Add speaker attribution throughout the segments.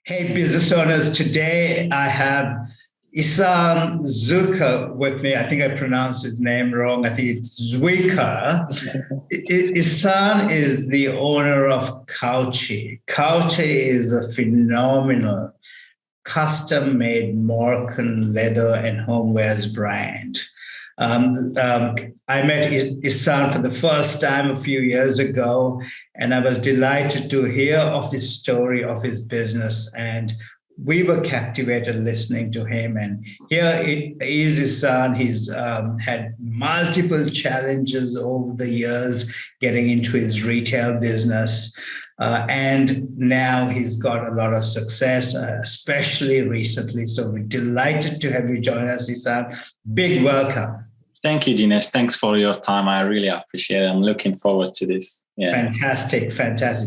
Speaker 1: Hey, business owners. Today I have Ihssane Zouikr with me. I think I pronounced his name wrong. I think it's Zouikr. Ihssane is the owner of Koutchi. Koutchi is a phenomenal custom-made Moroccan leather and homewares brand. I met Ihssane for the first time a few years ago, and I was delighted to hear of his story of his business. And we were captivated listening to him. And here is Ihssane. He's had multiple challenges over the years getting into his retail business. And now he's got a lot of success, especially recently. So we're delighted to have you join us, Ihssane. Big welcome.
Speaker 2: Thank you, Dinesh. Thanks for your time. I really appreciate it. I'm looking forward to this.
Speaker 1: Yeah. Fantastic.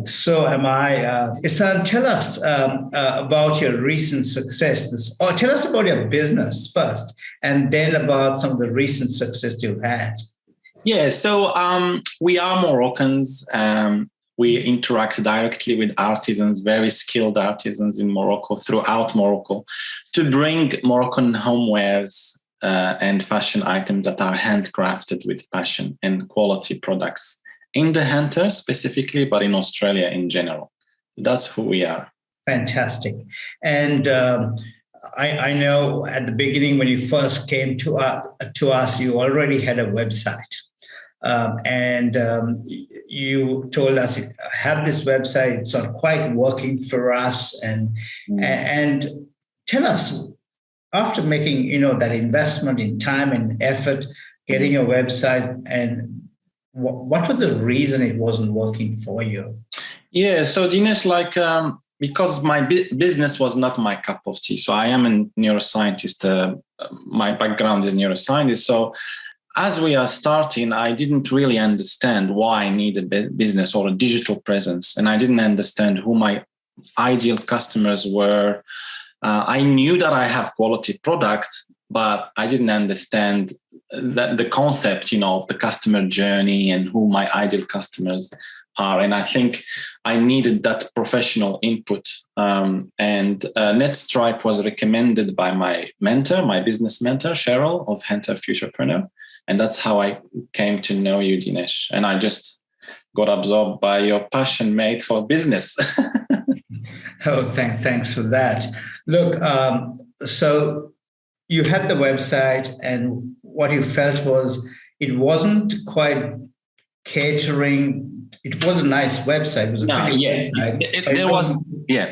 Speaker 1: So am I. Ihssane, tell us about your recent successes, or tell us about your business first, and then about some of the recent success you've had.
Speaker 2: Yeah, so we are Moroccans. We interact directly with artisans, very skilled artisans in Morocco, throughout Morocco, to bring Moroccan homewares and fashion items that are handcrafted with passion and quality products in the Hunter specifically, but in Australia in general. That's who we are.
Speaker 1: Fantastic. And I know at the beginning when you first came to us, you already had a website. You told us, I have this website, it's not quite working for us. And tell us, after making, that investment in time and effort, getting your website, and what was the reason it wasn't working for you?
Speaker 2: Yeah, so Dinesh, because my business was not my cup of tea. So I am a neuroscientist. My background is neuroscientist. So as we are starting, I didn't really understand why I needed a business or a digital presence. And I didn't understand who my ideal customers were. I knew that I have quality product, but I didn't understand the concept, of the customer journey and who my ideal customers are. And I think I needed that professional input. NetStripe was recommended by my mentor, my business mentor, Cheryl of Hunter Futurepreneur. And that's how I came to know you, Dinesh. And I just got absorbed by your passion, mate, for business.
Speaker 1: Oh, thanks for that. Look, so you had the website, and what you felt was it wasn't quite catering. It was a nice website. It was a pretty website.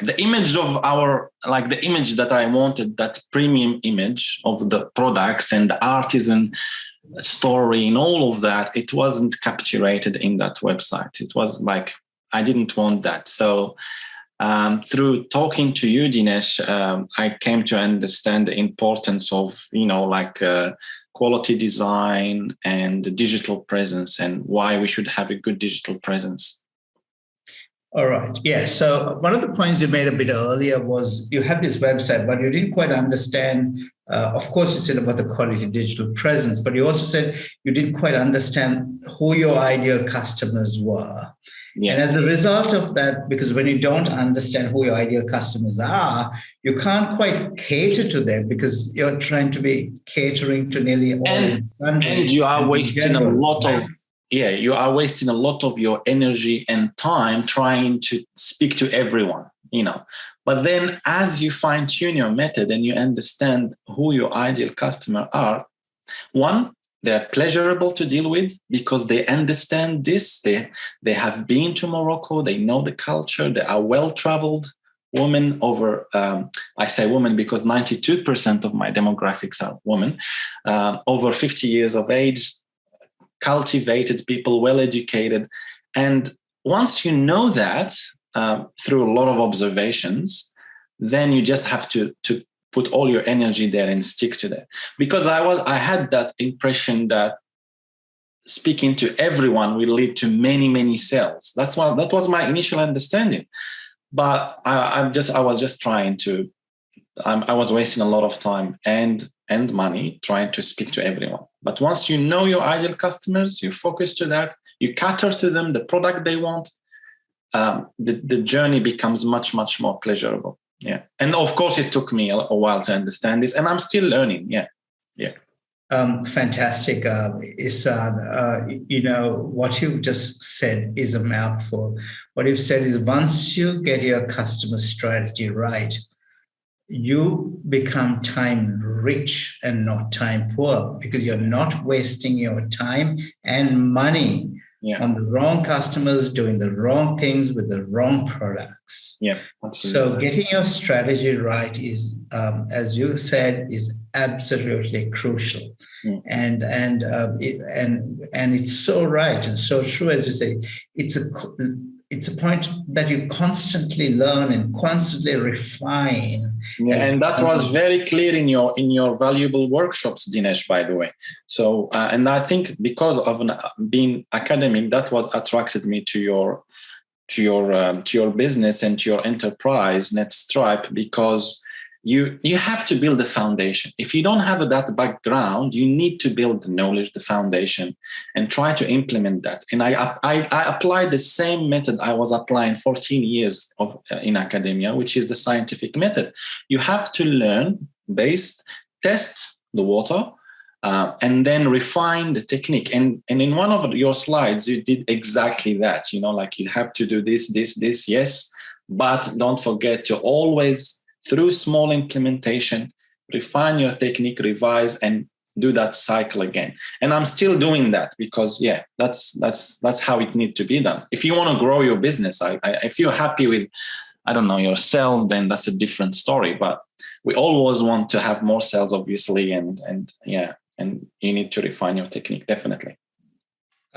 Speaker 2: The image of the image that I wanted, that premium image of the products and the artisan story and all of that, it wasn't captured in that website. It was like, I didn't want that. So through talking to you, Dinesh, I came to understand the importance of, quality design and the digital presence, and why we should have a good digital presence.
Speaker 1: All right. Yeah. So one of the points you made a bit earlier was you had this website, but you didn't quite understand. Of course, you said about the quality digital presence, but you also said you didn't quite understand who your ideal customers were. Yeah. And as a result of that, because when you don't understand who your ideal customers are, you can't quite cater to them because you're trying to be catering to nearly all.
Speaker 2: And you are wasting a lot of you are wasting a lot of your energy and time trying to speak to everyone, But then as you fine tune your method and you understand who your ideal customer are, one, they're pleasurable to deal with because they understand this. They have been to Morocco. They know the culture. They are well-traveled women over, I say women because 92% of my demographics are women, over 50 years of age, cultivated people, well-educated. And once you know that through a lot of observations, then you just have to put all your energy there and stick to that. Because I had that impression that speaking to everyone will lead to many, many sales. That was my initial understanding. But I was just trying to, I was wasting a lot of time and money trying to speak to everyone. But once you know your ideal customers, you focus to that, you cater to them, the product they want, the journey becomes much, much more pleasurable. Yeah. And of course, it took me a while to understand this, and I'm still learning. Yeah.
Speaker 1: Fantastic, Ihssane. What you've just said is a mouthful. What you've said is once you get your customer strategy right, you become time rich and not time poor, because you're not wasting your time and money on the wrong customers, doing the wrong things with the wrong products.
Speaker 2: Yeah, absolutely.
Speaker 1: So getting your strategy right is, as you said, is absolutely crucial. And it's so right and so true, as you say. It's a point that you constantly learn and constantly refine.
Speaker 2: Yeah, and that was very clear in your valuable workshops, Dinesh, by the way. So, and I think because of being academic, that was attracted me to your business and to your enterprise, NetStripe, because you have to build the foundation. If you don't have that background, you need to build the knowledge, the foundation, and try to implement that. And I applied the same method I was applying 14 years in academia, which is the scientific method. You have to learn, test the water, and then refine the technique. And in one of your slides, you did exactly that. Like you have to do this, yes, but don't forget to always, through small implementation, refine your technique, revise, and do that cycle again. And I'm still doing that because, that's how it needs to be done. If you want to grow your business, if you're happy with, your sales, then that's a different story. But we always want to have more sales, obviously, and you need to refine your technique, definitely.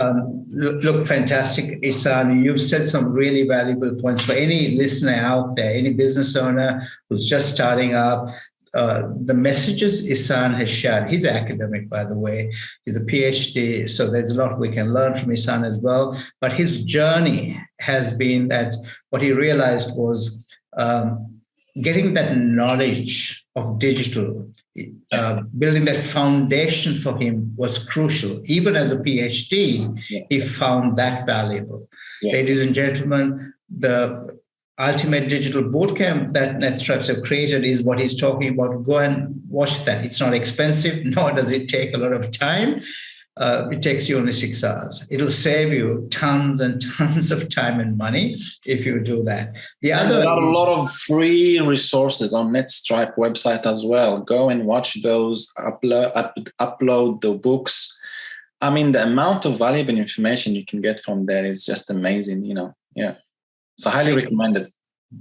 Speaker 1: Look, fantastic, Ihssane. You've said some really valuable points for any listener out there, any business owner who's just starting up. The messages Ihssane has shared, he's an academic, by the way. He's a PhD, so there's a lot we can learn from Ihssane as well. But his journey has been that what he realized was getting that knowledge of digital, building that foundation for him was crucial. Even as a PhD, he found that valuable. Ladies and gentlemen, the ultimate digital bootcamp that NetStripes have created is what he's talking about. Go and watch that. It's not expensive, nor does it take a lot of time. It takes you only 6 hours. It'll save you tons and tons of time and money if you do that.
Speaker 2: There are a lot of free resources on NetStripe website as well. Go and watch those, upload the books. I mean, the amount of valuable information you can get from there is just amazing, So highly recommended.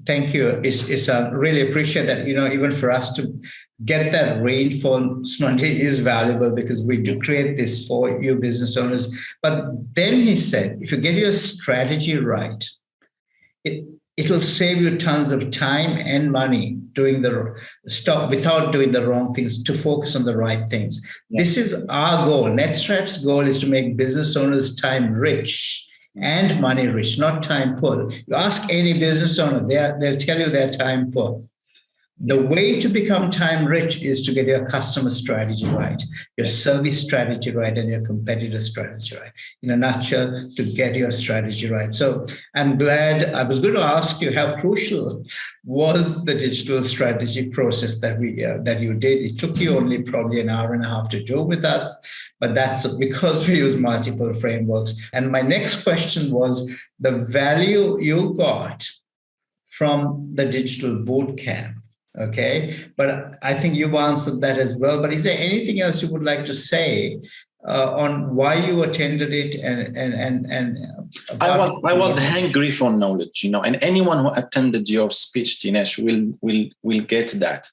Speaker 1: Thank you. It's really appreciate that, even for us to get that reinforcement is valuable, because we do create this for you business owners. But then he said, if you get your strategy right, it will save you tons of time and money without doing the wrong things, to focus on the right things. This is our goal. NetStripe's goal is to make business owners time rich and money rich, not time poor. You ask any business owner, they'll tell you they're time poor. The way to become time rich is to get your customer strategy right, your service strategy right, and your competitor strategy right. In a nutshell, to get your strategy right. So I'm glad. I was going to ask you, how crucial was the digital strategy process that you did? It took you only probably an hour and a half to do with us, but that's because we use multiple frameworks. And my next question was the value you got from the Digital Bootcamp. Okay, but I think you've answered that as well. But is there anything else you would like to say on why you attended it? And
Speaker 2: I was hungry for knowledge, and anyone who attended your speech, Dinesh, will get that.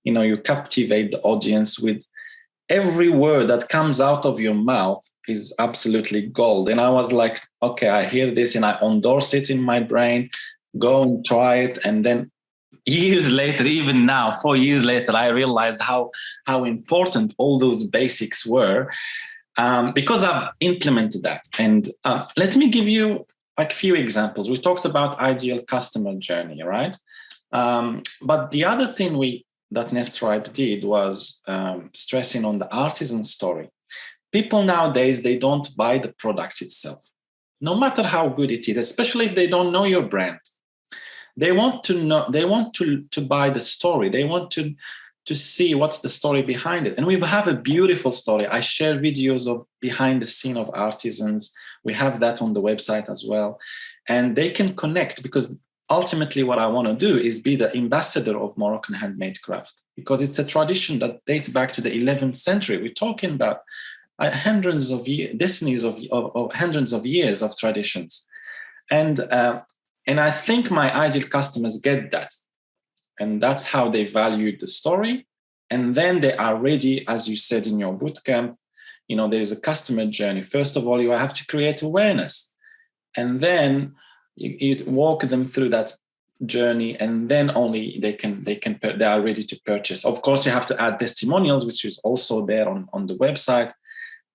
Speaker 2: You captivate the audience with every word that comes out of your mouth is absolutely gold. And I was like, okay, I hear this and I endorse it in my brain. Go and try it, and then years later, even now, 4 years later, I realized how important all those basics were, because I've implemented that. And let me give you a few examples. We talked about ideal customer journey, right? But the other thing that NetStripe did was stressing on the artisan story. People nowadays, they don't buy the product itself, no matter how good it is, especially if they don't know your brand. They want to know, they want to buy the story. They want to see what's the story behind it. And we have a beautiful story. I share videos of behind the scene of artisans. We have that on the website as well. And they can connect, because ultimately what I want to do is be the ambassador of Moroccan handmade craft, because it's a tradition that dates back to the 11th century. We're talking about hundreds of years, decades of hundreds of years of traditions. And I think my ideal customers get that. And that's how they value the story. And then they are ready, as you said in your bootcamp, there is a customer journey. First of all, you have to create awareness. And then you walk them through that journey, and then only they are ready to purchase. Of course, you have to add testimonials, which is also there on the website.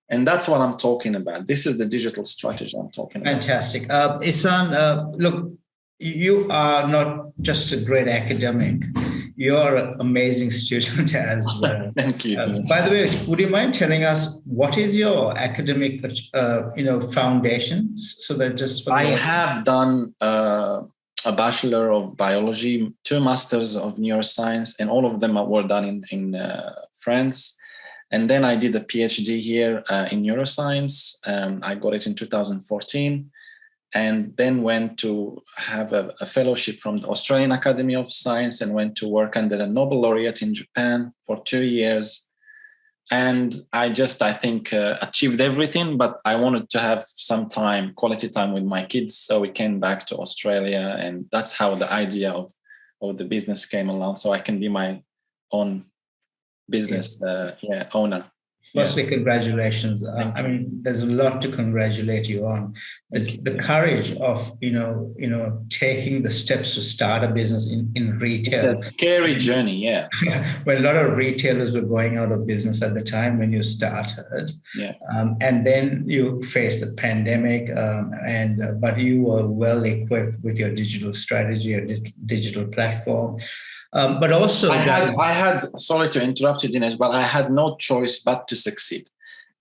Speaker 2: And that's what I'm talking about. This is the digital strategy I'm talking about.
Speaker 1: Fantastic. Ihssane, look, you are not just a great academic, you're an amazing student as well.
Speaker 2: Thank you.
Speaker 1: By the way, would you mind telling us what is your academic, foundation? So that just
Speaker 2: I have done a Bachelor of Biology, 2 Masters of Neuroscience, and all of them were done in France. And then I did a PhD here in neuroscience. I got it in 2014. And then went to have a fellowship from the Australian Academy of Science, and went to work under a Nobel laureate in Japan for 2 years. And I think, achieved everything, but I wanted to have some time, quality time with my kids. So we came back to Australia, and that's how the idea of the business came along. So I can be my own business owner.
Speaker 1: Firstly, congratulations. I mean, there's a lot to congratulate you on. The courage of, taking the steps to start a business in retail.
Speaker 2: It's a scary journey, yeah.
Speaker 1: Well, a lot of retailers were going out of business at the time when you started.
Speaker 2: Yeah.
Speaker 1: And then you faced the pandemic, but you were well equipped with your digital strategy, your digital platform. But also,
Speaker 2: I had, sorry to interrupt you, Dinesh, but I had no choice but to succeed,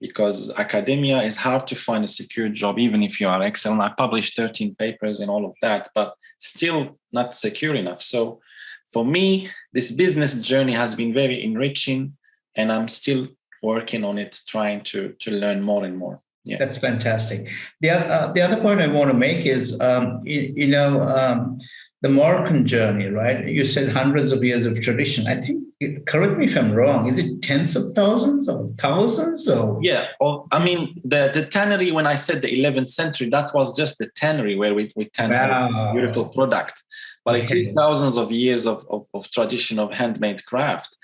Speaker 2: because academia is hard to find a secure job, even if you are excellent. I published 13 papers and all of that, but still not secure enough. So for me, this business journey has been very enriching, and I'm still working on it, trying to learn more and more. Yeah,
Speaker 1: that's fantastic. The other point I want to make is, the Moroccan journey, right? You said hundreds of years of tradition. I think, correct me if I'm wrong, is it tens of thousands or thousands? Or?
Speaker 2: Yeah, I mean, the tannery, when I said the 11th century, that was just the tannery where we tan a beautiful product. But it is thousands of years of tradition of handmade craft.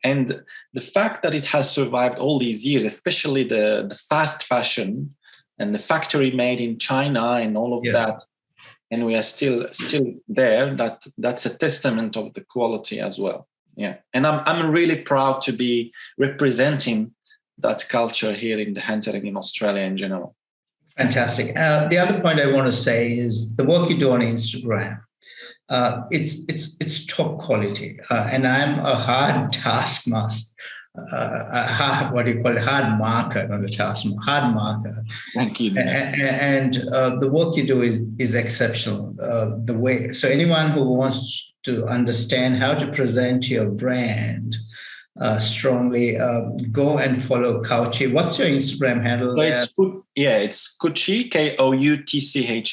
Speaker 2: And the fact that it has survived all these years, especially the fast fashion and the factory made in China and all of that, and we are still there, that's a testament of the quality as well. Yeah. And I'm really proud to be representing that culture here in the handtering in Australia in general.
Speaker 1: Fantastic. The other point I want to say is the work you do on Instagram. It's top quality, and I'm a hard taskmaster. Hard marker, not a task, hard marker.
Speaker 2: Thank you.
Speaker 1: And the work you do is exceptional. So anyone who wants to understand how to present your brand strongly, go and follow Koutchi. What's your Instagram handle?
Speaker 2: So it's Koutchi, KOUTCHI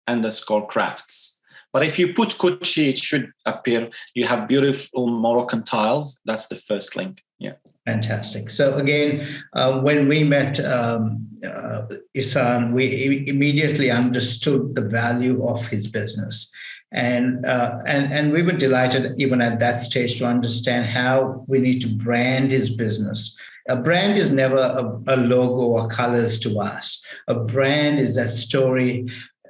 Speaker 2: _handmade_crafts. But if you put Koutchi, it should appear. You have beautiful Moroccan tiles. That's the first link. Yeah.
Speaker 1: Fantastic. So again, when we met Ihssane, we immediately understood the value of his business. And we were delighted even at that stage to understand how we need to brand his business. A brand is never a logo or colors to us. A brand is that story,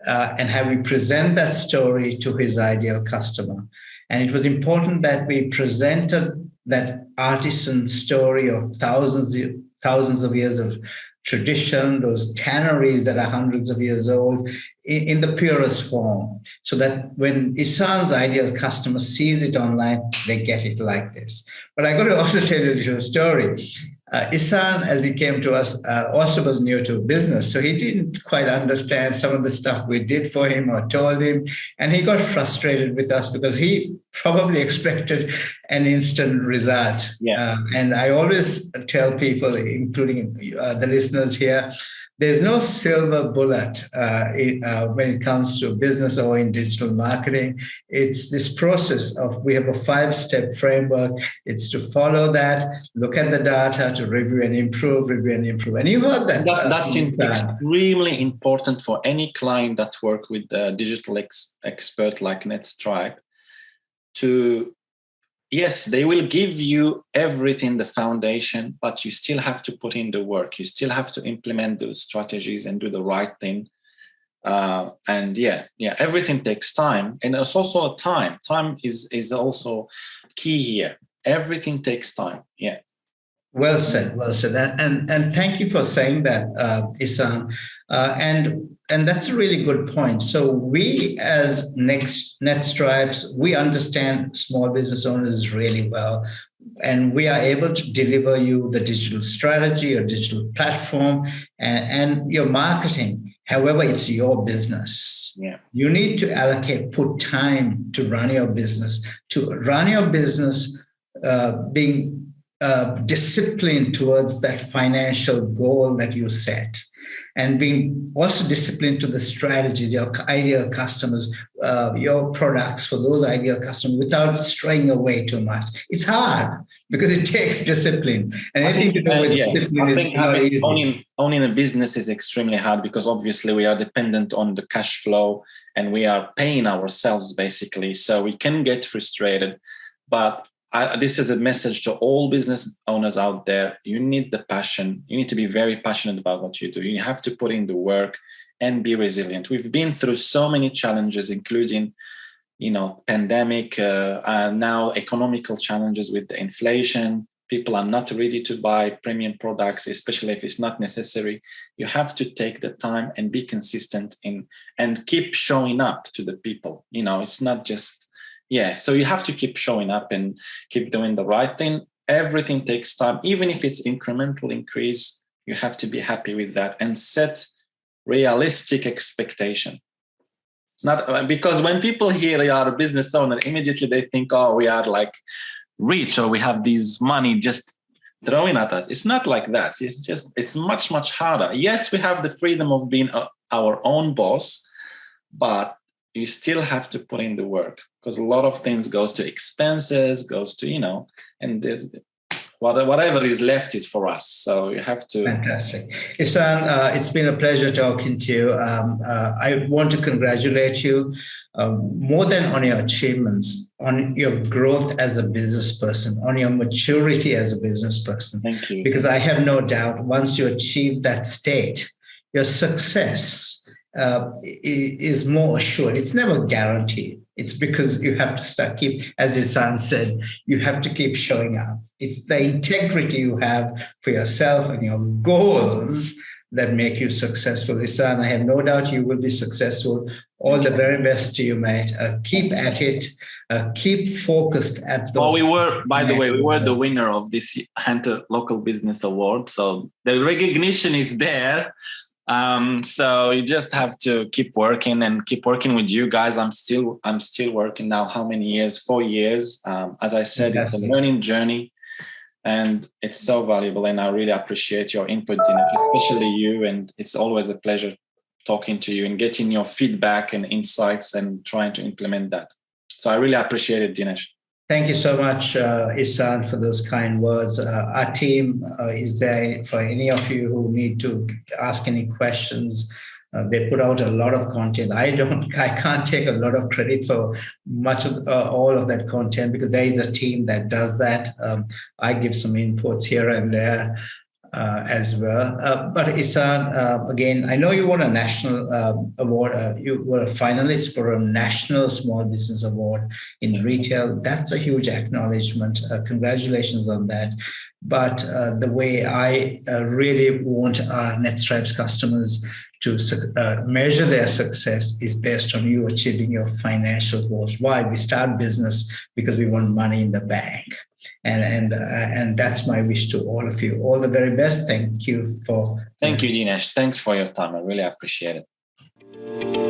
Speaker 1: and how we present that story to his ideal customer. And it was important that we presented that artisan story of thousands of years of tradition, those tanneries that are hundreds of years old, in the purest form, so that when Ihsane's ideal customer sees it online, they get it like this. But I got to also tell you a little story. Ihssane, as he came to us, also was new to business. So he didn't quite understand some of the stuff we did for him or told him. And he got frustrated with us because he probably expected an instant result.
Speaker 2: Yeah.
Speaker 1: And I always tell people, including the listeners here, there's no silver bullet when it comes to business or in digital marketing. It's this process of, we have a 5-step framework. It's to follow that, look at the data, to review and improve, review and improve. And you heard that.
Speaker 2: That's extremely important for any client that work with a digital expert like NetStripe to, yes, they will give you everything, the foundation, but you still have to put in the work. You still have to implement those strategies and do the right thing. And everything takes time. And it's also time. Time is also key here. Everything takes time. Yeah.
Speaker 1: Well said. And thank you for saying that, Ihssane. And that's a really good point. So we as NetStripes, we understand small business owners really well. And we are able to deliver you the digital strategy or digital platform and your marketing. However, it's your business.
Speaker 2: Yeah.
Speaker 1: You need to put time to run your business, being disciplined towards that financial goal that you set, and being also disciplined to the strategies, your ideal customers, your products for those ideal customers without straying away too much. It's hard because it takes discipline. And anything to do with discipline,
Speaker 2: I think owning a business is extremely hard because obviously we are dependent on the cash flow and we are paying ourselves basically. So we can get frustrated, but this is a message to all business owners out there. You need the passion. You need to be very passionate about what you do. You have to put in the work and be resilient. We've been through so many challenges, including, pandemic, now economical challenges with the inflation. People are not ready to buy premium products, especially if it's not necessary. You have to take the time and be consistent and keep showing up to the people. It's not just, so you have to keep showing up and keep doing the right thing. Everything takes time. Even if it's incremental increase, you have to be happy with that and set realistic expectation. Not because when people hear you are a business owner, immediately they think, oh, we are like rich or we have this money just throwing at us. It's not like that. It's much, much harder. Yes, we have the freedom of being our own boss, but you still have to put in the work because a lot of things goes to expenses, goes to, and there's whatever is left is for us. So you have to.
Speaker 1: Fantastic. Ihssane, it's been a pleasure talking to you. I want to congratulate you more than on your achievements, on your growth as a business person, on your maturity as a business person.
Speaker 2: Thank you.
Speaker 1: Keep. Because I have no doubt once you achieve that state, your success is more assured. It's never guaranteed. It's because you have to keep, as Ihssane said, you have to keep showing up. It's the integrity you have for yourself and your goals that make you successful. Ihssane, I have no doubt you will be successful. All the very best to you, mate. Keep at it. Keep focused at those.
Speaker 2: We were the winner of this Hunter Local Business Award. So the recognition is there. So you just have to keep working with you guys. I'm still working now. How many years? 4 years. As I said, It's a learning journey and it's so valuable. And I really appreciate your input in it, especially you. And it's always a pleasure talking to you and getting your feedback and insights and trying to implement that. So I really appreciate it, Dinesh.
Speaker 1: Thank you so much, Ihssane, for those kind words. Our team is there for any of you who need to ask any questions. They put out a lot of content. I can't take a lot of credit for much of all of that content because there is a team that does that. I give some inputs here and there as well. But Ihssane, again, I know you won a national award. You were a finalist for a national small business award in retail. That's a huge acknowledgement. Congratulations on that. But the way I really want our NetStripes customers to measure their success is based on you achieving your financial goals. Why? We start business because we want money in the bank. And that's my wish to all of you. All the very best. Thank you for.
Speaker 2: Thank you, Dinesh. Thanks for your time. I really appreciate it.